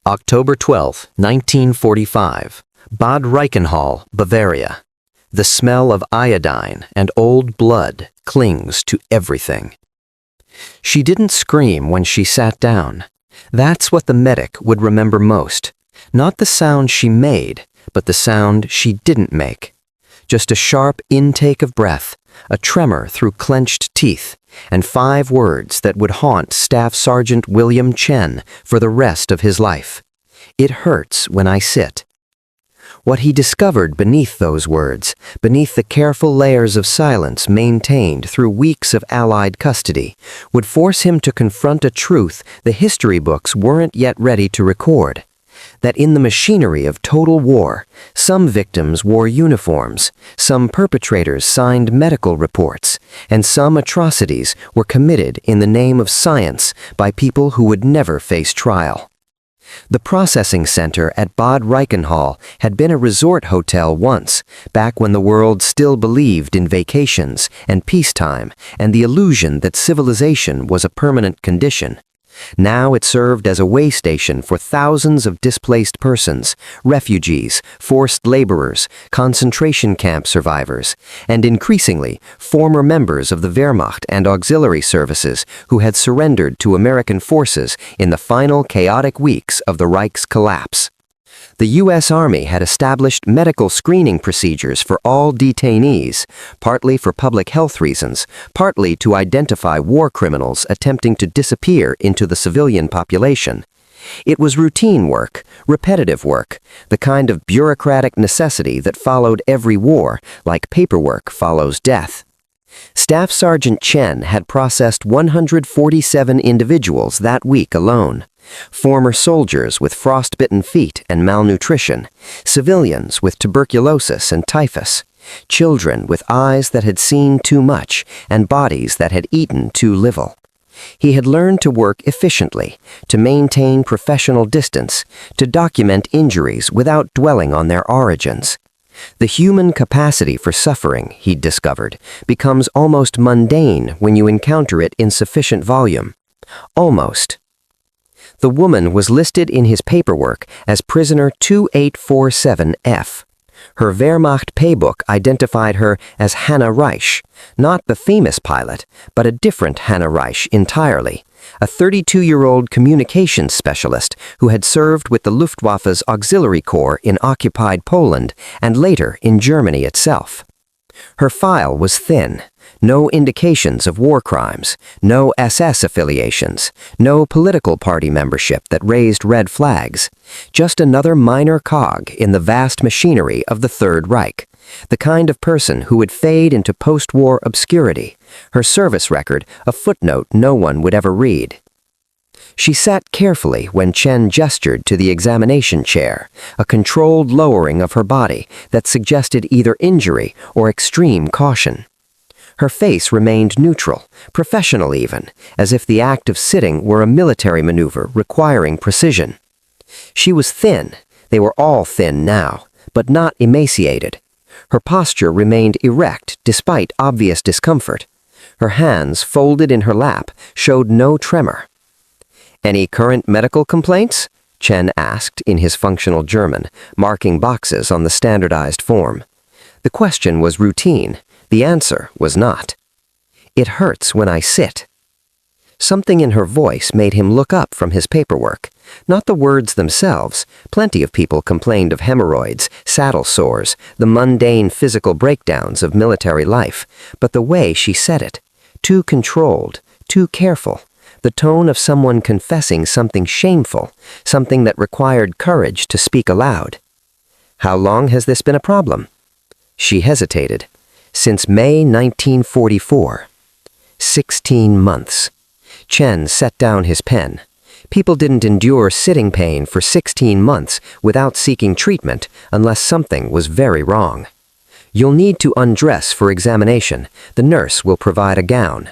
October 12, 1945. Bod Reichenhal, Bavaria. The smell of iodine and old blood clings to everything. She didn't scream when she sat down. That's what the medic would remember most. Not the sound she made, but the sound she didn't make. Just a sharp intake of breath, a tremor through clenched teeth, and 5 words that would haunt Staff Sergeant William Chen for the rest of his life. It hurts when I sit. What he discovered beneath those words, beneath the careful layers of silence maintained through weeks of Allied custody, would force him to confront a truth the history books weren't yet ready to record. That in the machinery of total war, some victims wore uniforms, some perpetrators signed medical reports, and some atrocities were committed in the name of science by people who would never face trial. The processing center at Bod Reichenhal had been a resort hotel once, back when the world still believed in vacations and peacetime and the illusion that civilization was a permanent condition. Now it served as a way station for thousands of displaced persons, refugees, forced laborers, concentration camp survivors, and increasingly former members of the Wehrmacht and auxiliary services who had surrendered to American forces in the final chaotic weeks of the Reich's collapse. The U.S. Army had established medical screening procedures for all detainees, partly for public health reasons, partly to identify war criminals attempting to disappear into the civilian population. It was routine work, repetitive work, the kind of bureaucratic necessity that followed every war, like paperwork follows death. Staff Sergeant Chen had processed 147 individuals that week alone. Former soldiers with frostbitten feet and malnutrition, civilians with tuberculosis and typhus, children with eyes that had seen too much and bodies that had eaten too little. He had learned to work efficiently, to maintain professional distance, to document injuries without dwelling on their origins. The human capacity for suffering, he'd discovered, becomes almost mundane when you encounter it in sufficient volume. Almost. The woman was listed in his paperwork as prisoner 2847F. Her Wehrmacht paybook identified her as Hannah Reich, not the famous pilot, but a different Hannah Reich entirely, a 32-year-old communications specialist who had served with the Luftwaffe's Auxiliary Corps in occupied Poland and later in Germany itself. Her file was thin. No indications of war crimes, no SS affiliations, no political party membership that raised red flags. Just another minor cog in the vast machinery of the Third Reich, the kind of person who would fade into post-war obscurity, her service record a footnote no one would ever read. She sat carefully when Chen gestured to the examination chair, a controlled lowering of her body that suggested either injury or extreme caution. Her face remained neutral, professional even, as if the act of sitting were a military maneuver requiring precision. She was thin, they were all thin now, but not emaciated. Her posture remained erect despite obvious discomfort. Her hands, folded in her lap, showed no tremor. "Any current medical complaints?" Chen asked in his functional German, marking boxes on the standardized form. The question was routine. The answer was not. "It hurts when I sit." Something in her voice made him look up from his paperwork. Not the words themselves. Plenty of people complained of hemorrhoids, saddle sores, the mundane physical breakdowns of military life, but the way she said it. Too controlled, too careful. The tone of someone confessing something shameful, something that required courage to speak aloud. "How long has this been a problem?" She hesitated. "Since May 1944. 16 months. Chen set down his pen. People didn't endure sitting pain for 16 months without seeking treatment unless something was very wrong. "You'll need to undress for examination. The nurse will provide a gown."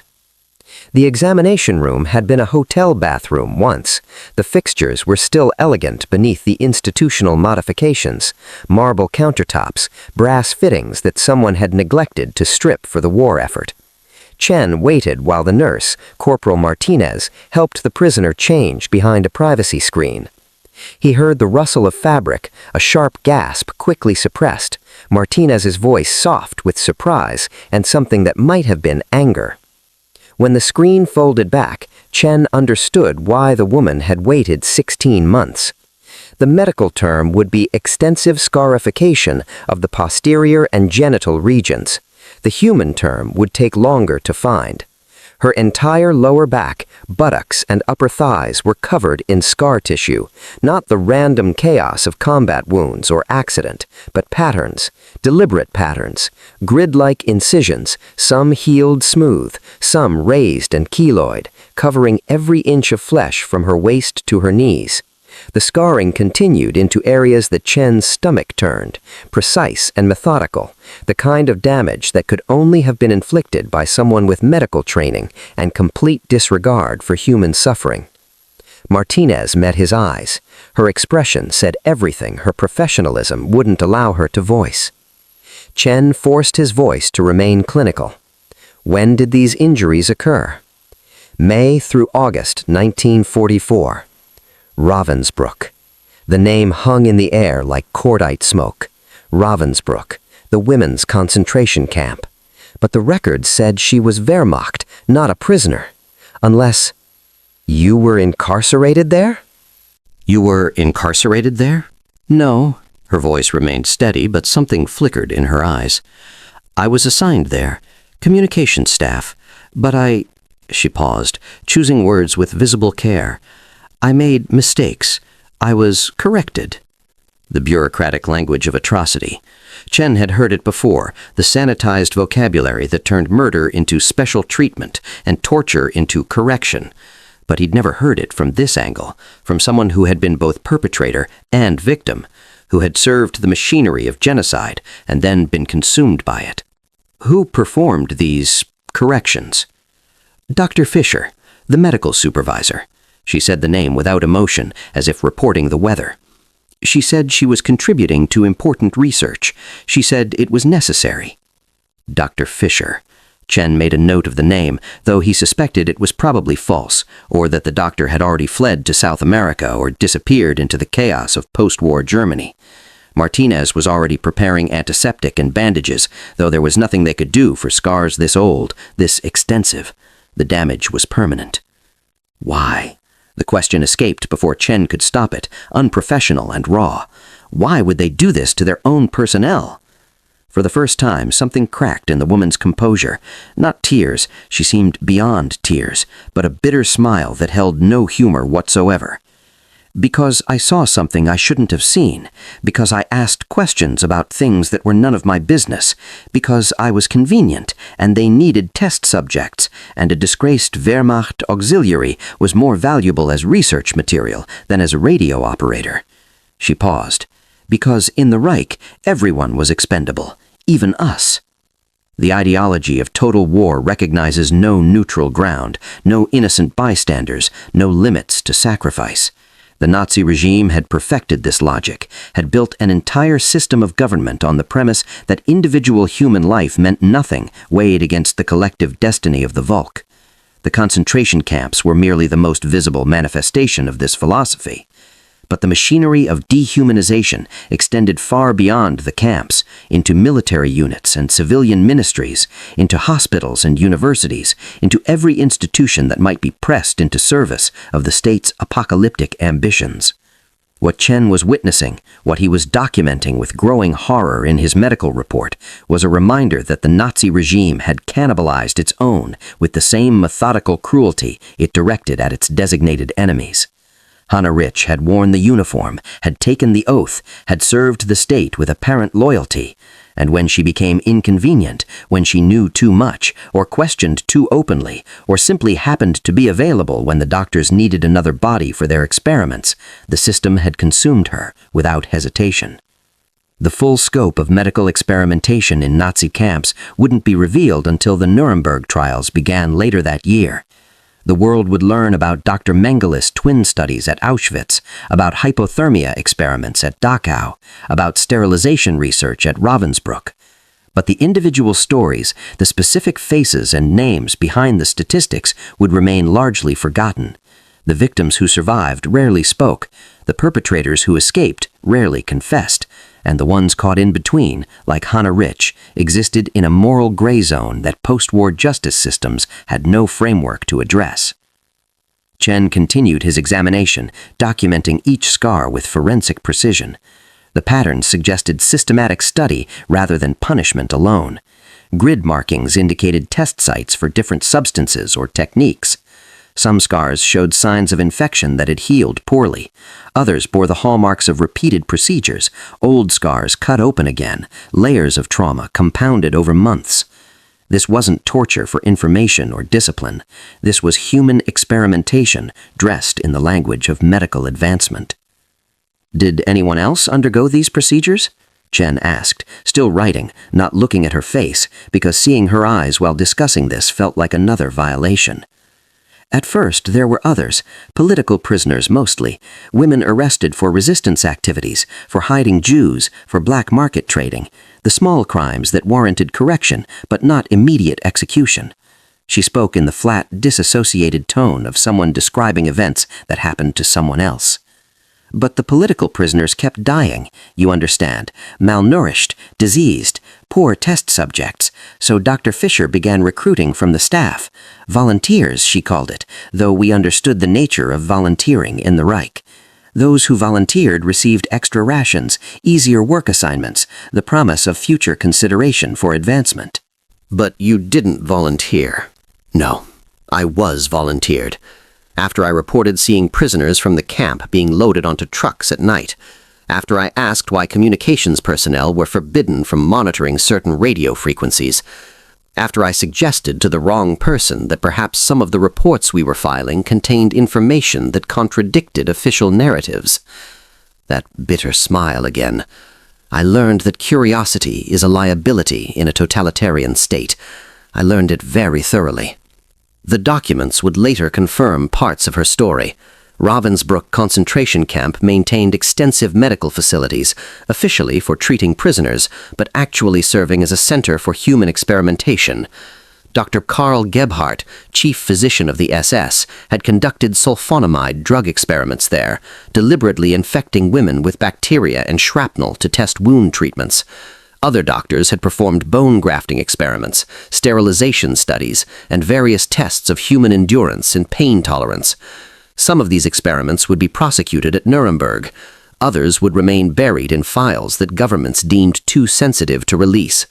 The examination room had been a hotel bathroom once. The fixtures were still elegant beneath the institutional modifications, marble countertops, brass fittings that someone had neglected to strip for the war effort. Chen waited while the nurse, Corporal Martinez, helped the prisoner change behind a privacy screen. He heard the rustle of fabric, a sharp gasp quickly suppressed, Martinez's voice soft with surprise and something that might have been anger. When the screen folded back, Chen understood why the woman had waited 16 months. The medical term would be extensive scarification of the posterior and genital regions. The human term would take longer to find. Her entire lower back, buttocks, and upper thighs were covered in scar tissue, not the random chaos of combat wounds or accident, but patterns, deliberate patterns, grid-like incisions, some healed smooth, some raised and keloid, covering every inch of flesh from her waist to her knees. The scarring continued into areas that Chen's stomach turned, precise and methodical, the kind of damage that could only have been inflicted by someone with medical training and complete disregard for human suffering. Martinez met his eyes. Her expression said everything her professionalism wouldn't allow her to voice. Chen forced his voice to remain clinical. When did these injuries occur? May through August 1944. Ravensbrück. The name hung in the air like cordite smoke. Ravensbrück, the women's concentration camp. But the record said she was Wehrmacht, not a prisoner. Unless... You were incarcerated there? You were incarcerated there? No. Her voice remained steady, but something flickered in her eyes. I was assigned there, communication staff, but She paused, choosing words with visible care. I made mistakes. I was corrected. The bureaucratic language of atrocity. Chen had heard it before, the sanitized vocabulary that turned murder into special treatment and torture into correction. But he'd never heard it from this angle, from someone who had been both perpetrator and victim, who had served the machinery of genocide and then been consumed by it. Who performed these corrections? Dr. Fisher, the medical supervisor. She said the name without emotion, as if reporting the weather. She said she was contributing to important research. She said it was necessary. Dr. Fisher. Chen made a note of the name, though he suspected it was probably false, or that the doctor had already fled to South America or disappeared into the chaos of post-war Germany. Martinez was already preparing antiseptic and bandages, though there was nothing they could do for scars this old, this extensive. The damage was permanent. Why? The question escaped before Chen could stop it, unprofessional and raw. Why would they do this to their own personnel? For the first time, something cracked in the woman's composure. Not tears, she seemed beyond tears, but a bitter smile that held no humor whatsoever. Because I saw something I shouldn't have seen, because I asked questions about things that were none of my business, because I was convenient, and they needed test subjects, and a disgraced Wehrmacht auxiliary was more valuable as research material than as a radio operator. She paused. Because in the Reich, everyone was expendable, even us. The ideology of total war recognizes no neutral ground, no innocent bystanders, no limits to sacrifice. The Nazi regime had perfected this logic, had built an entire system of government on the premise that individual human life meant nothing weighed against the collective destiny of the Volk. The concentration camps were merely the most visible manifestation of this philosophy. But the machinery of dehumanization extended far beyond the camps, into military units and civilian ministries, into hospitals and universities, into every institution that might be pressed into service of the state's apocalyptic ambitions. What Chen was witnessing, what he was documenting with growing horror in his medical report, was a reminder that the Nazi regime had cannibalized its own with the same methodical cruelty it directed at its designated enemies. Hannah Rich had worn the uniform, had taken the oath, had served the state with apparent loyalty, and when she became inconvenient, when she knew too much, or questioned too openly, or simply happened to be available when the doctors needed another body for their experiments, the system had consumed her without hesitation. The full scope of medical experimentation in Nazi camps wouldn't be revealed until the Nuremberg trials began later that year. The world would learn about Dr. Mengeles' twin studies at Auschwitz, about hypothermia experiments at Dachau, about sterilization research at Ravensbrück. But the individual stories, the specific faces and names behind the statistics would remain largely forgotten. The victims who survived rarely spoke, the perpetrators who escaped rarely confessed, and the ones caught in between, like Hannah Rich, existed in a moral gray zone that post-war justice systems had no framework to address. Chen continued his examination, documenting each scar with forensic precision. The patterns suggested systematic study rather than punishment alone. Grid markings indicated test sites for different substances or techniques. Some scars showed signs of infection that had healed poorly. Others bore the hallmarks of repeated procedures, old scars cut open again, layers of trauma compounded over months. This wasn't torture for information or discipline. This was human experimentation dressed in the language of medical advancement. "Did anyone else undergo these procedures?" Chen asked, still writing, not looking at her face, because seeing her eyes while discussing this felt like another violation. At first, there were others, political prisoners mostly, women arrested for resistance activities, for hiding Jews, for black market trading, the small crimes that warranted correction but not immediate execution. She spoke in the flat, disassociated tone of someone describing events that happened to someone else. But the political prisoners kept dying, you understand, malnourished, diseased, poor test subjects, so Dr. Fisher began recruiting from the staff. Volunteers, she called it, though we understood the nature of volunteering in the Reich. Those who volunteered received extra rations, easier work assignments, the promise of future consideration for advancement. But you didn't volunteer. No, I was volunteered. After I reported seeing prisoners from the camp being loaded onto trucks at night, after I asked why communications personnel were forbidden from monitoring certain radio frequencies, after I suggested to the wrong person that perhaps some of the reports we were filing contained information that contradicted official narratives. That bitter smile again. I learned that curiosity is a liability in a totalitarian state. I learned it very thoroughly. The documents would later confirm parts of her story. Ravensbrück concentration camp maintained extensive medical facilities, officially for treating prisoners, but actually serving as a center for human experimentation. Dr. Karl Gebhardt, chief physician of the SS, had conducted sulfonamide drug experiments there, deliberately infecting women with bacteria and shrapnel to test wound treatments. Other doctors had performed bone grafting experiments, sterilization studies, and various tests of human endurance and pain tolerance. Some of these experiments would be prosecuted at Nuremberg. Others would remain buried in files that governments deemed too sensitive to release.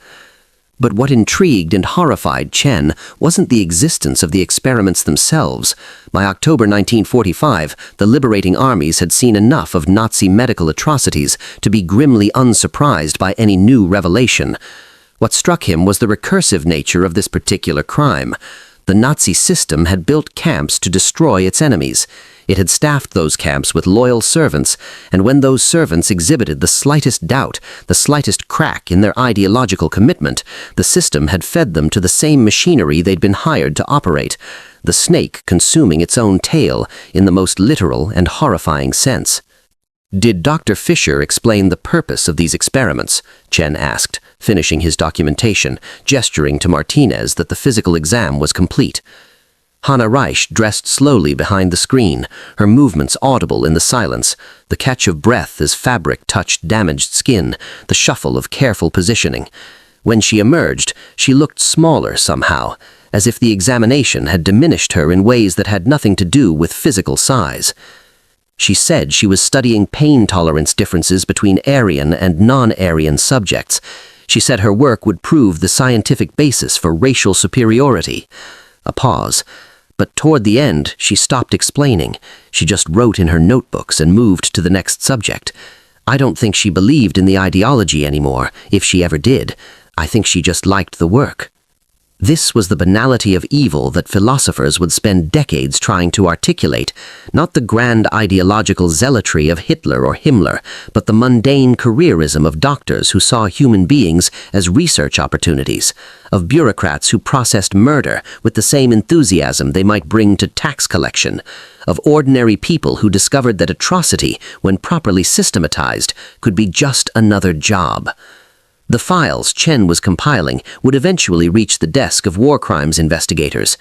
But what intrigued and horrified Chen wasn't the existence of the experiments themselves. By October 1945, the liberating armies had seen enough of Nazi medical atrocities to be grimly unsurprised by any new revelation. What struck him was the recursive nature of this particular crime. The Nazi system had built camps to destroy its enemies. It had staffed those camps with loyal servants, and when those servants exhibited the slightest doubt, the slightest crack in their ideological commitment, the system had fed them to the same machinery they'd been hired to operate, the snake consuming its own tail in the most literal and horrifying sense. "Did Dr. Fisher explain the purpose of these experiments?" Chen asked, finishing his documentation, gesturing to Martinez that the physical exam was complete. Hannah Reich dressed slowly behind the screen, her movements audible in the silence, the catch of breath as fabric touched damaged skin, the shuffle of careful positioning. When she emerged, she looked smaller somehow, as if the examination had diminished her in ways that had nothing to do with physical size. She said she was studying pain tolerance differences between Aryan and non-Aryan subjects. She said her work would prove the scientific basis for racial superiority. A pause. But toward the end, she stopped explaining. She just wrote in her notebooks and moved to the next subject. I don't think she believed in the ideology anymore, if she ever did. I think she just liked the work. This was the banality of evil that philosophers would spend decades trying to articulate, not the grand ideological zealotry of Hitler or Himmler, but the mundane careerism of doctors who saw human beings as research opportunities, of bureaucrats who processed murder with the same enthusiasm they might bring to tax collection, of ordinary people who discovered that atrocity, when properly systematized, could be just another job. The files Chen was compiling would eventually reach the desk of war crimes investigators.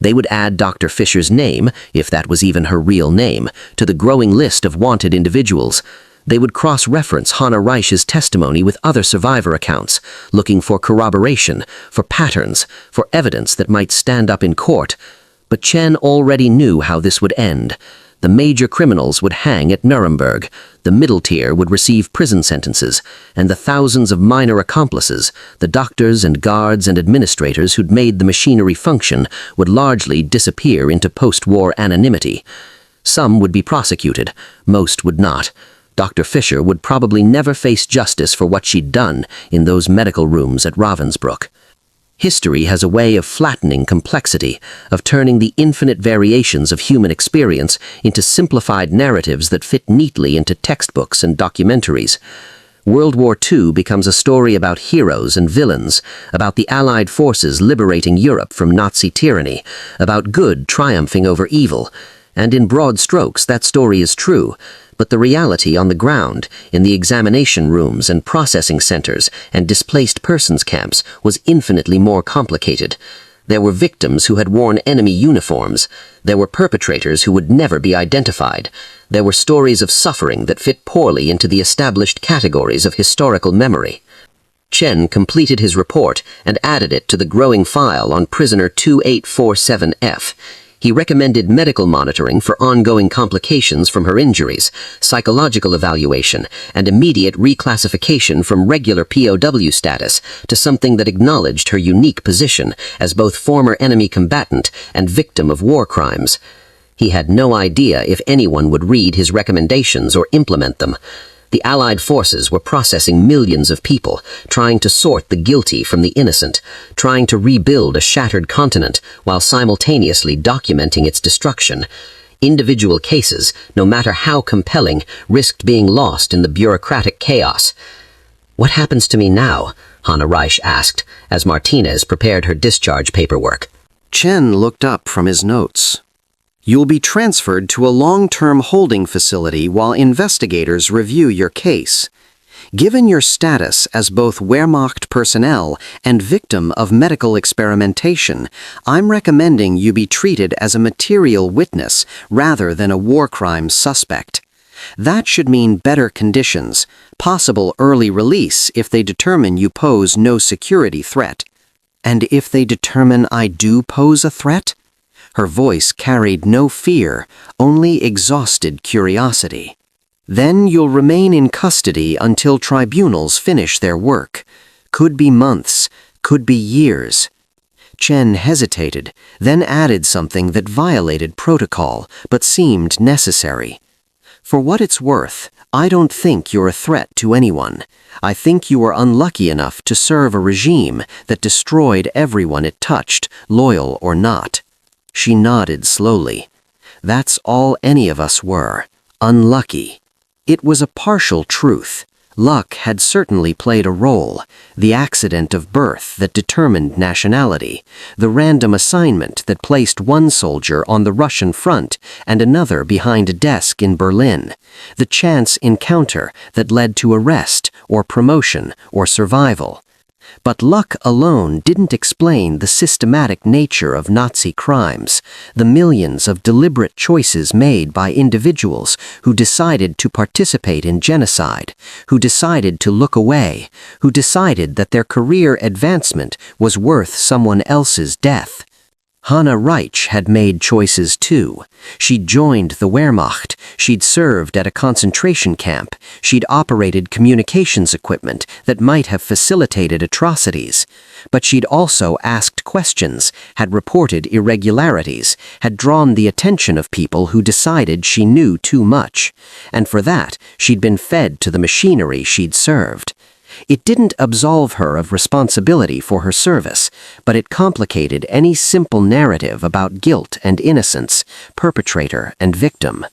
They would add Dr. Fisher's name, if that was even her real name, to the growing list of wanted individuals. They would cross-reference Hannah Reich's testimony with other survivor accounts, looking for corroboration, for patterns, for evidence that might stand up in court. But Chen already knew how this would end. The major criminals would hang at Nuremberg, the middle tier would receive prison sentences, and the thousands of minor accomplices, the doctors and guards and administrators who'd made the machinery function, would largely disappear into post-war anonymity. Some would be prosecuted, most would not. Dr. Fisher would probably never face justice for what she'd done in those medical rooms at Ravensbrück. History has a way of flattening complexity, of turning the infinite variations of human experience into simplified narratives that fit neatly into textbooks and documentaries. World War II becomes a story about heroes and villains, about the Allied forces liberating Europe from Nazi tyranny, about good triumphing over evil. And in broad strokes, that story is true. But the reality on the ground, in the examination rooms and processing centers and displaced persons camps, was infinitely more complicated. There were victims who had worn enemy uniforms. There were perpetrators who would never be identified. There were stories of suffering that fit poorly into the established categories of historical memory. Chen completed his report and added it to the growing file on prisoner 2847F. He recommended medical monitoring for ongoing complications from her injuries, psychological evaluation, and immediate reclassification from regular POW status to something that acknowledged her unique position as both former enemy combatant and victim of war crimes. He had no idea if anyone would read his recommendations or implement them. The Allied forces were processing millions of people, trying to sort the guilty from the innocent, trying to rebuild a shattered continent while simultaneously documenting its destruction. Individual cases, no matter how compelling, risked being lost in the bureaucratic chaos. "What happens to me now?" Hannah Reich asked, as Martinez prepared her discharge paperwork. Chen looked up from his notes. "You'll be transferred to a long-term holding facility while investigators review your case. Given your status as both Wehrmacht personnel and victim of medical experimentation, I'm recommending you be treated as a material witness rather than a war crime suspect. That should mean better conditions, possible early release if they determine you pose no security threat. And if they determine I do pose a threat?" Her voice carried no fear, only exhausted curiosity. "Then you'll remain in custody until tribunals finish their work. Could be months, could be years." Chen hesitated, then added something that violated protocol, but seemed necessary. "For what it's worth, I don't think you're a threat to anyone. I think you were unlucky enough to serve a regime that destroyed everyone it touched, loyal or not." She nodded slowly. "That's all any of us were. Unlucky." It was a partial truth. Luck had certainly played a role. The accident of birth that determined nationality. The random assignment that placed one soldier on the Russian front and another behind a desk in Berlin. The chance encounter that led to arrest or promotion or survival. But luck alone didn't explain the systematic nature of Nazi crimes, the millions of deliberate choices made by individuals who decided to participate in genocide, who decided to look away, who decided that their career advancement was worth someone else's death. Hannah Reich had made choices too. She'd joined the Wehrmacht, she'd served at a concentration camp, she'd operated communications equipment that might have facilitated atrocities. But she'd also asked questions, had reported irregularities, had drawn the attention of people who decided she knew too much. And for that, she'd been fed to the machinery she'd served. It didn't absolve her of responsibility for her service, but it complicated any simple narrative about guilt and innocence, perpetrator and victim.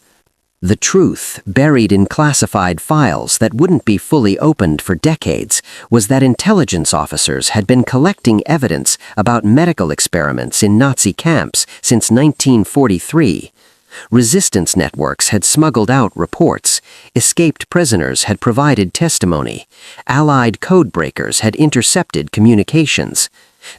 The truth, buried in classified files that wouldn't be fully opened for decades, was that intelligence officers had been collecting evidence about medical experiments in Nazi camps since 1943. Resistance networks had smuggled out reports, escaped prisoners had provided testimony, Allied codebreakers had intercepted communications.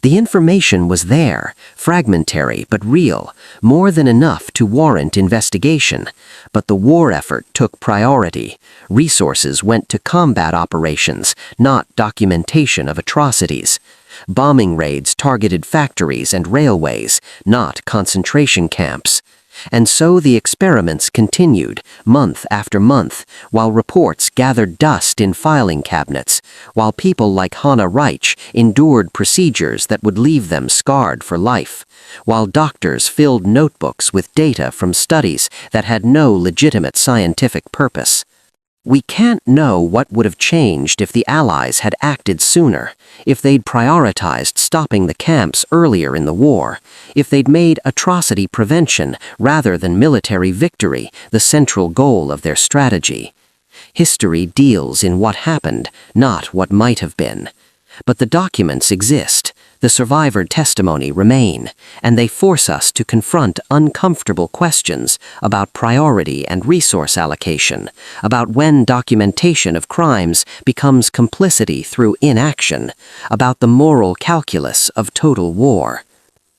The information was there, fragmentary but real, more than enough to warrant investigation. But the war effort took priority. Resources went to combat operations, not documentation of atrocities. Bombing raids targeted factories and railways, not concentration camps. And so the experiments continued, month after month, while reports gathered dust in filing cabinets, while people like Hannah Reich endured procedures that would leave them scarred for life, while doctors filled notebooks with data from studies that had no legitimate scientific purpose. We can't know what would have changed if the Allies had acted sooner, if they'd prioritized stopping the camps earlier in the war, if they'd made atrocity prevention rather than military victory the central goal of their strategy. History deals in what happened, not what might have been. But the documents exist, the survivor testimony remain, and they force us to confront uncomfortable questions about priority and resource allocation, about when documentation of crimes becomes complicity through inaction, about the moral calculus of total war.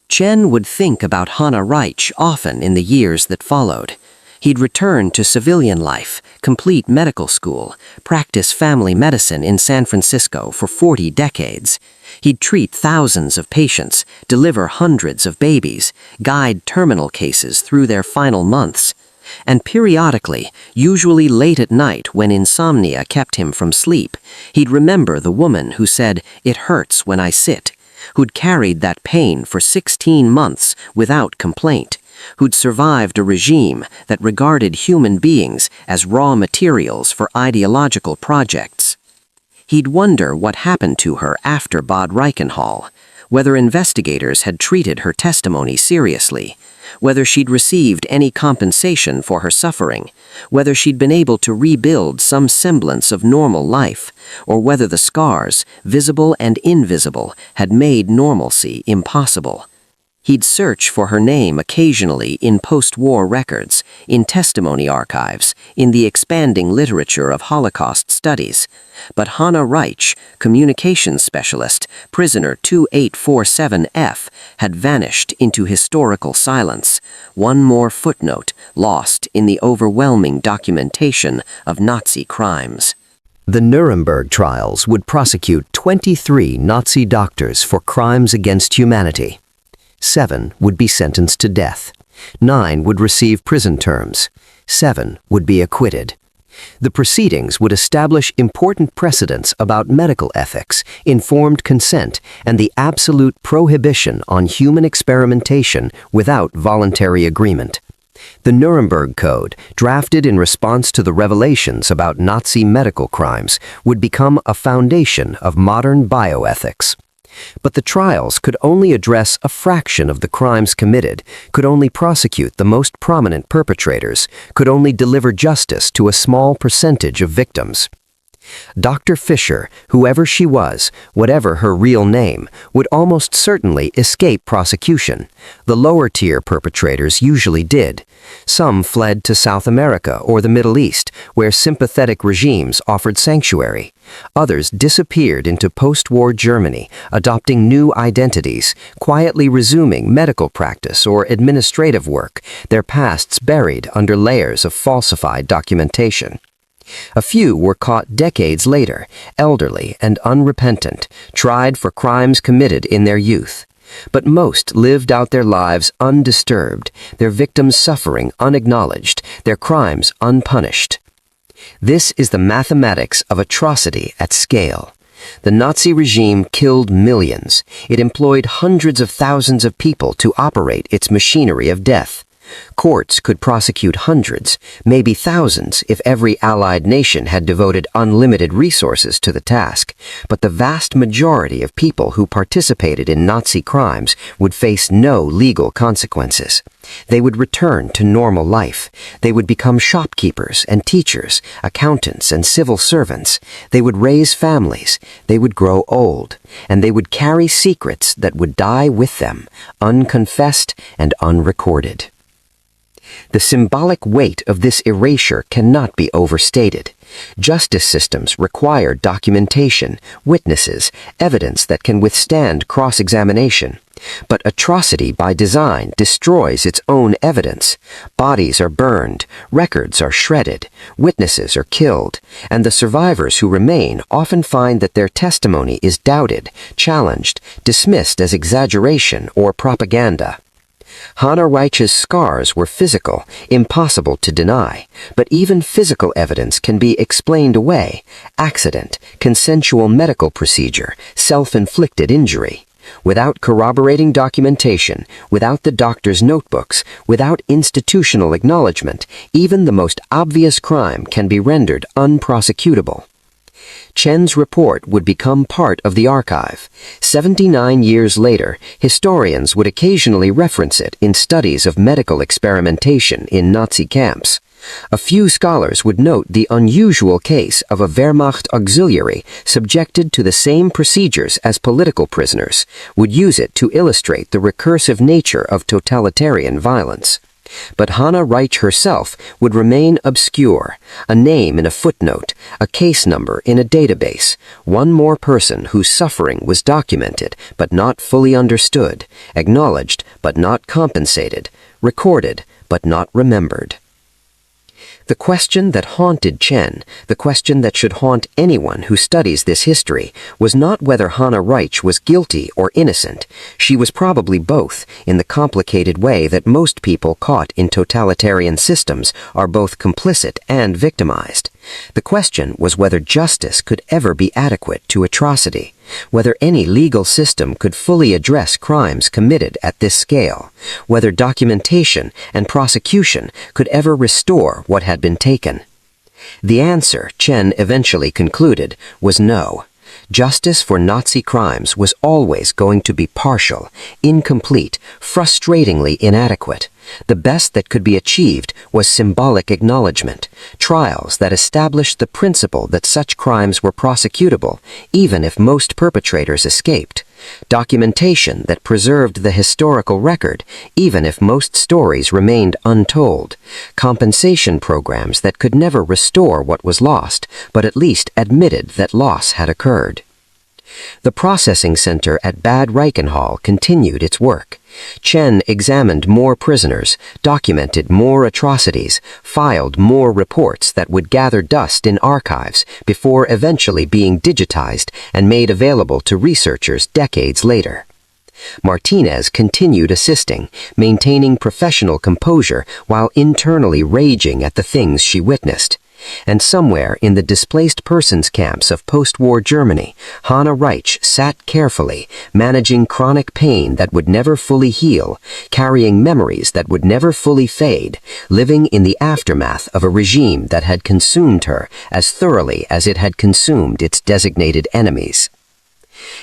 Chen would think about Hannah Reich often in the years that followed. He'd return to civilian life, complete medical school, practice family medicine in San Francisco for 40 decades. He'd treat thousands of patients, deliver hundreds of babies, guide terminal cases through their final months. And periodically, usually late at night when insomnia kept him from sleep, he'd remember the woman who said, "It hurts when I sit," who'd carried that pain for 16 months without complaint, who'd survived a regime that regarded human beings as raw materials for ideological projects. He'd wonder what happened to her after Bod Reichenhal, whether investigators had treated her testimony seriously, whether she'd received any compensation for her suffering, whether she'd been able to rebuild some semblance of normal life, or whether the scars, visible and invisible, had made normalcy impossible. He'd search for her name occasionally in post-war records, in testimony archives, in the expanding literature of Holocaust studies. But Hannah Reich, communications specialist, prisoner 2847F, had vanished into historical silence, one more footnote lost in the overwhelming documentation of Nazi crimes. The Nuremberg trials would prosecute 23 Nazi doctors for crimes against humanity. 7 would be sentenced to death. 9 would receive prison terms. 7 would be acquitted. The proceedings would establish important precedents about medical ethics, informed consent, and the absolute prohibition on human experimentation without voluntary agreement. The Nuremberg Code, drafted in response to the revelations about Nazi medical crimes, would become a foundation of modern bioethics. But the trials could only address a fraction of the crimes committed, could only prosecute the most prominent perpetrators, could only deliver justice to a small percentage of victims. Dr. Fisher, whoever she was, whatever her real name, would almost certainly escape prosecution. The lower-tier perpetrators usually did. Some fled to South America or the Middle East, where sympathetic regimes offered sanctuary. Others disappeared into post-war Germany, adopting new identities, quietly resuming medical practice or administrative work, their pasts buried under layers of falsified documentation. A few were caught decades later, elderly and unrepentant, tried for crimes committed in their youth. But most lived out their lives undisturbed, their victims' suffering unacknowledged, their crimes unpunished. This is the mathematics of atrocity at scale. The Nazi regime killed millions. It employed hundreds of thousands of people to operate its machinery of death. Courts could prosecute hundreds, maybe thousands, if every Allied nation had devoted unlimited resources to the task. But the vast majority of people who participated in Nazi crimes would face no legal consequences. They would return to normal life. They would become shopkeepers and teachers, accountants and civil servants. They would raise families. They would grow old. And they would carry secrets that would die with them, unconfessed and unrecorded. The symbolic weight of this erasure cannot be overstated. Justice systems require documentation, witnesses, evidence that can withstand cross-examination. But atrocity by design destroys its own evidence. Bodies are burned, records are shredded, witnesses are killed, and the survivors who remain often find that their testimony is doubted, challenged, dismissed as exaggeration or propaganda. Hannah Reich's scars were physical, impossible to deny, but even physical evidence can be explained away: accident, consensual medical procedure, self-inflicted injury. Without corroborating documentation, without the doctor's notebooks, without institutional acknowledgement, even the most obvious crime can be rendered unprosecutable. Chen's report would become part of the archive. 79 years later, historians would occasionally reference it in studies of medical experimentation in Nazi camps. A few scholars would note the unusual case of a Wehrmacht auxiliary subjected to the same procedures as political prisoners, would use it to illustrate the recursive nature of totalitarian violence. But Hannah Reich herself would remain obscure, a name in a footnote, a case number in a database, one more person whose suffering was documented but not fully understood, acknowledged but not compensated, recorded but not remembered. The question that haunted Chen, the question that should haunt anyone who studies this history, was not whether Hannah Reich was guilty or innocent. She was probably both, in the complicated way that most people caught in totalitarian systems are both complicit and victimized. The question was whether justice could ever be adequate to atrocity, whether any legal system could fully address crimes committed at this scale, whether documentation and prosecution could ever restore what had been taken. The answer, Chen eventually concluded, was no. Justice for Nazi crimes was always going to be partial, incomplete, frustratingly inadequate. The best that could be achieved was symbolic acknowledgement, trials that established the principle that such crimes were prosecutable, even if most perpetrators escaped, documentation that preserved the historical record, even if most stories remained untold, compensation programs that could never restore what was lost, but at least admitted that loss had occurred. The processing center at Bod Reichenhal continued its work. Chen examined more prisoners, documented more atrocities, filed more reports that would gather dust in archives before eventually being digitized and made available to researchers decades later. Martinez continued assisting, maintaining professional composure while internally raging at the things she witnessed. And somewhere in the displaced persons camps of post-war Germany, Hannah Reich sat carefully, managing chronic pain that would never fully heal, carrying memories that would never fully fade, living in the aftermath of a regime that had consumed her as thoroughly as it had consumed its designated enemies.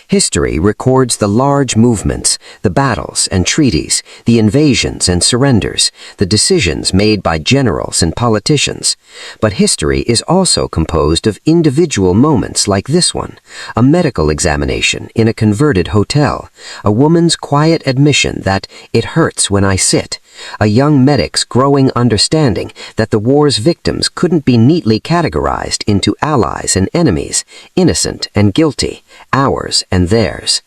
History records the large movements, the battles and treaties, the invasions and surrenders, the decisions made by generals and politicians. But history is also composed of individual moments like this one: a medical examination in a converted hotel, a woman's quiet admission that "it hurts when I sit," a young medic's growing understanding that the war's victims couldn't be neatly categorized into allies and enemies, innocent and guilty, ours and theirs.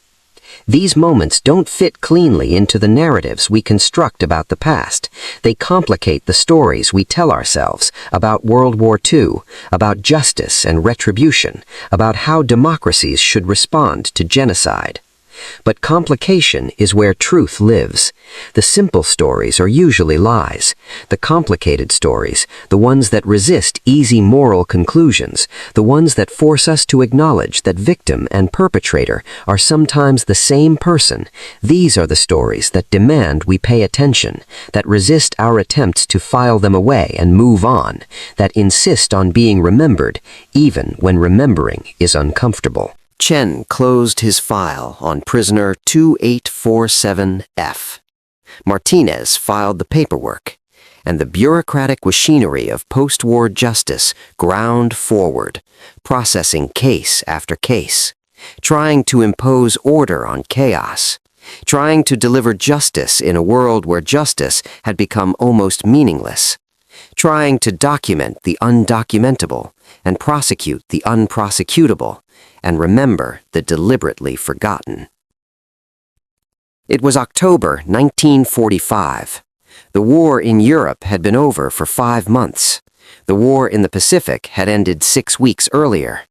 These moments don't fit cleanly into the narratives we construct about the past. They complicate the stories we tell ourselves about World War II, about justice and retribution, about how democracies should respond to genocide. But complication is where truth lives. The simple stories are usually lies. The complicated stories, the ones that resist easy moral conclusions, the ones that force us to acknowledge that victim and perpetrator are sometimes the same person, these are the stories that demand we pay attention, that resist our attempts to file them away and move on, that insist on being remembered, even when remembering is uncomfortable. Chen closed his file on prisoner 2847F. Martinez filed the paperwork, and the bureaucratic machinery of post-war justice ground forward, processing case after case, trying to impose order on chaos. trying to deliver justice in a world where justice had become almost meaningless, trying to document the undocumentable and prosecute the unprosecutable and remember the deliberately forgotten. It was October 1945. The war in Europe had been over for 5 months. The war in the Pacific had ended 6 weeks earlier.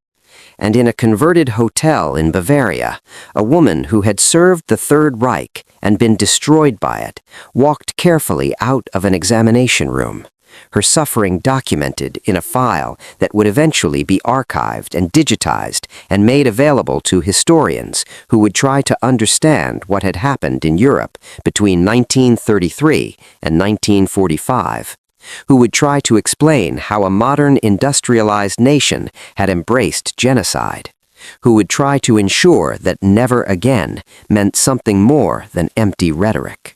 And in a converted hotel in Bavaria, a woman who had served the Third Reich and been destroyed by it walked carefully out of an examination room, her suffering documented in a file that would eventually be archived and digitized and made available to historians who would try to understand what had happened in Europe between 1933 and 1945. Who would try to explain how a modern industrialized nation had embraced genocide, who would try to ensure that never again meant something more than empty rhetoric.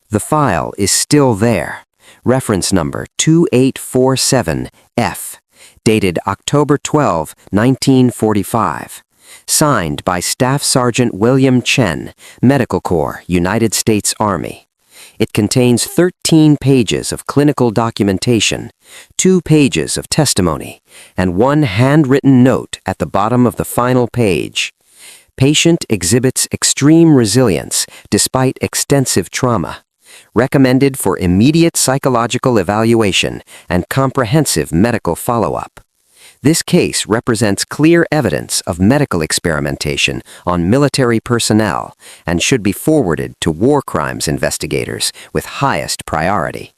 The file is still there, reference number 2847F, dated October 12, 1945, signed by Staff Sergeant William Chen, Medical Corps, United States Army. It contains 13 pages of clinical documentation, 2 pages of testimony, and 1 handwritten note at the bottom of the final page. Patient exhibits extreme resilience despite extensive trauma. Recommended for immediate psychological evaluation and comprehensive medical follow-up. This case represents clear evidence of medical experimentation on military personnel and should be forwarded to war crimes investigators with highest priority.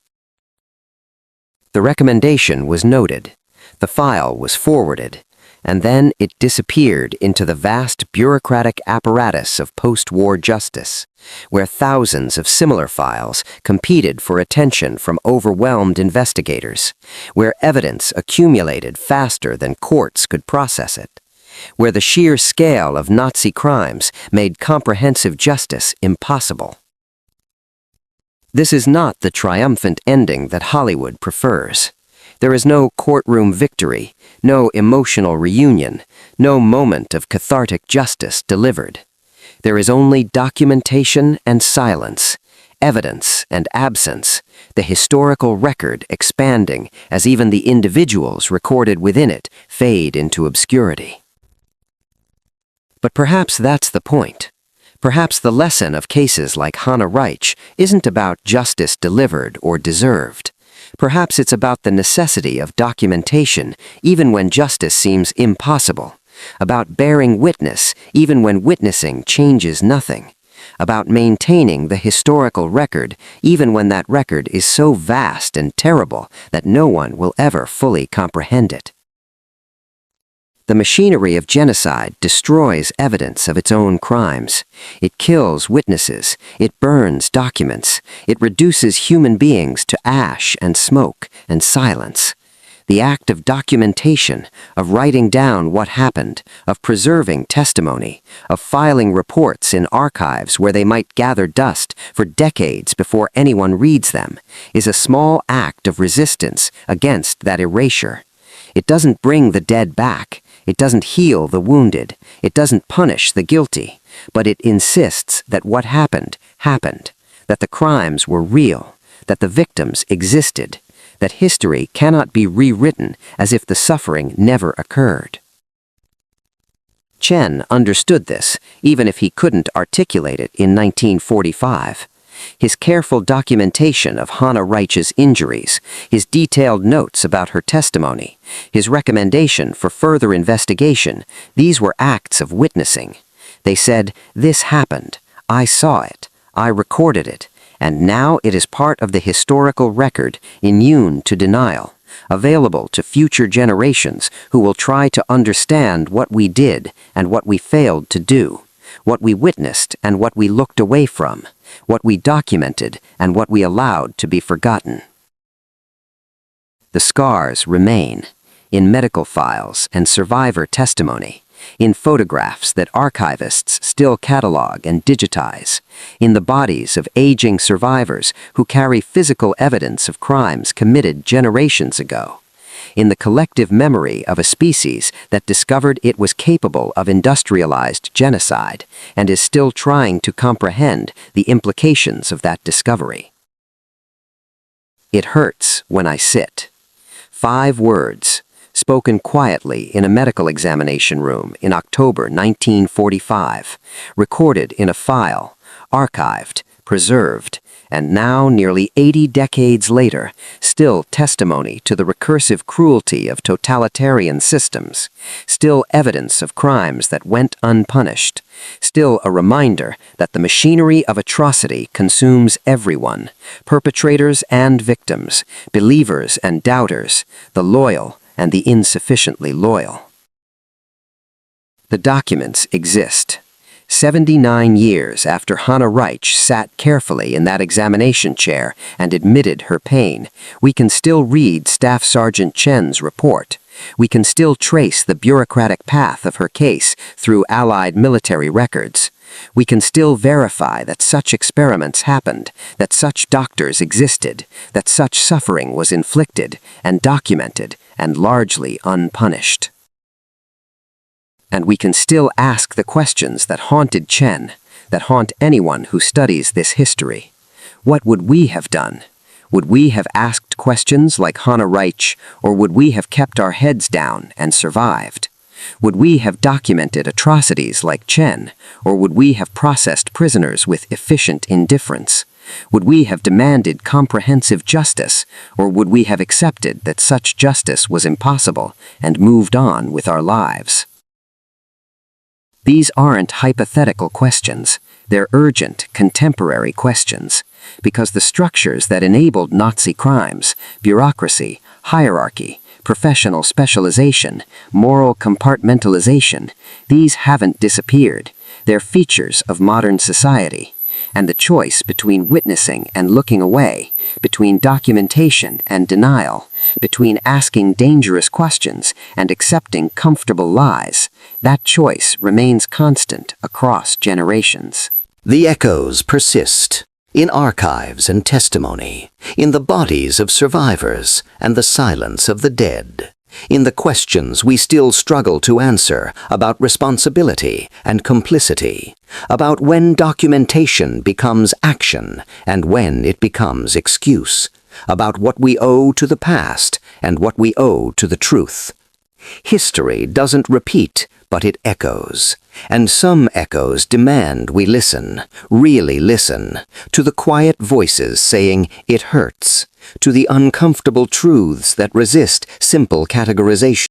The recommendation was noted, the file was forwarded, and then it disappeared into the vast bureaucratic apparatus of post-war justice, where thousands of similar files competed for attention from overwhelmed investigators, where evidence accumulated faster than courts could process it, where the sheer scale of Nazi crimes made comprehensive justice impossible. This is not the triumphant ending that Hollywood prefers. There is no courtroom victory, no emotional reunion, no moment of cathartic justice delivered. There is only documentation and silence, evidence and absence, the historical record expanding as even the individuals recorded within it fade into obscurity. But perhaps that's the point. Perhaps the lesson of cases like Hannah Reich isn't about justice delivered or deserved. Perhaps it's about the necessity of documentation even when justice seems impossible, about bearing witness even when witnessing changes nothing, about maintaining the historical record even when that record is so vast and terrible that no one will ever fully comprehend it. The machinery of genocide destroys evidence of its own crimes. It kills witnesses. It burns documents. It reduces human beings to ash and smoke and silence. The act of documentation, of writing down what happened, of preserving testimony, of filing reports in archives where they might gather dust for decades before anyone reads them, is a small act of resistance against that erasure. It doesn't bring the dead back. It doesn't heal the wounded. It doesn't punish the guilty. But it insists that what happened, happened. That the crimes were real. That the victims existed. That history cannot be rewritten as if the suffering never occurred. Chen understood this, even if he couldn't articulate it in 1945. His careful documentation of Hannah Reich's injuries, his detailed notes about her testimony, his recommendation for further investigation, these were acts of witnessing. They said, "This happened. I saw it. I recorded it. And now it is part of the historical record, immune to denial, available to future generations who will try to understand what we did and what we failed to do, what we witnessed and what we looked away from, what we documented and what we allowed to be forgotten." The scars remain, in medical files and survivor testimony, in photographs that archivists still catalog and digitize, in the bodies of aging survivors who carry physical evidence of crimes committed generations ago, in the collective memory of a species that discovered it was capable of industrialized genocide and is still trying to comprehend the implications of that discovery. It hurts when I sit. 5 words, spoken quietly in a medical examination room in October 1945, recorded in a file, archived, preserved, and now, nearly 80 decades later, still testimony to the recursive cruelty of totalitarian systems, still evidence of crimes that went unpunished, still a reminder that the machinery of atrocity consumes everyone, perpetrators and victims, believers and doubters, the loyal and the insufficiently loyal. The documents exist. 79 years after Hannah Reich sat carefully in that examination chair and admitted her pain, we can still read Staff Sergeant Chen's report. We can still trace the bureaucratic path of her case through Allied military records. We can still verify that such experiments happened, that such doctors existed, that such suffering was inflicted and documented and largely unpunished. And we can still ask the questions that haunted Chen, that haunt anyone who studies this history. What would we have done? Would we have asked questions like Hannah Reich, or would we have kept our heads down and survived? Would we have documented atrocities like Chen, or would we have processed prisoners with efficient indifference? Would we have demanded comprehensive justice, or would we have accepted that such justice was impossible and moved on with our lives? These aren't hypothetical questions. They're urgent, contemporary questions, because the structures that enabled Nazi crimes, bureaucracy, hierarchy, professional specialization, moral compartmentalization, these haven't disappeared. They're features of modern society. And the choice between witnessing and looking away, between documentation and denial, between asking dangerous questions and accepting comfortable lies, that choice remains constant across generations. The echoes persist, in archives and testimony, in the bodies of survivors and the silence of the dead, in the questions we still struggle to answer about responsibility and complicity, about when documentation becomes action and when it becomes excuse, about what we owe to the past and what we owe to the truth. History doesn't repeat, but it echoes, and some echoes demand we listen, really listen, to the quiet voices saying it hurts, to the uncomfortable truths that resist simple categorization.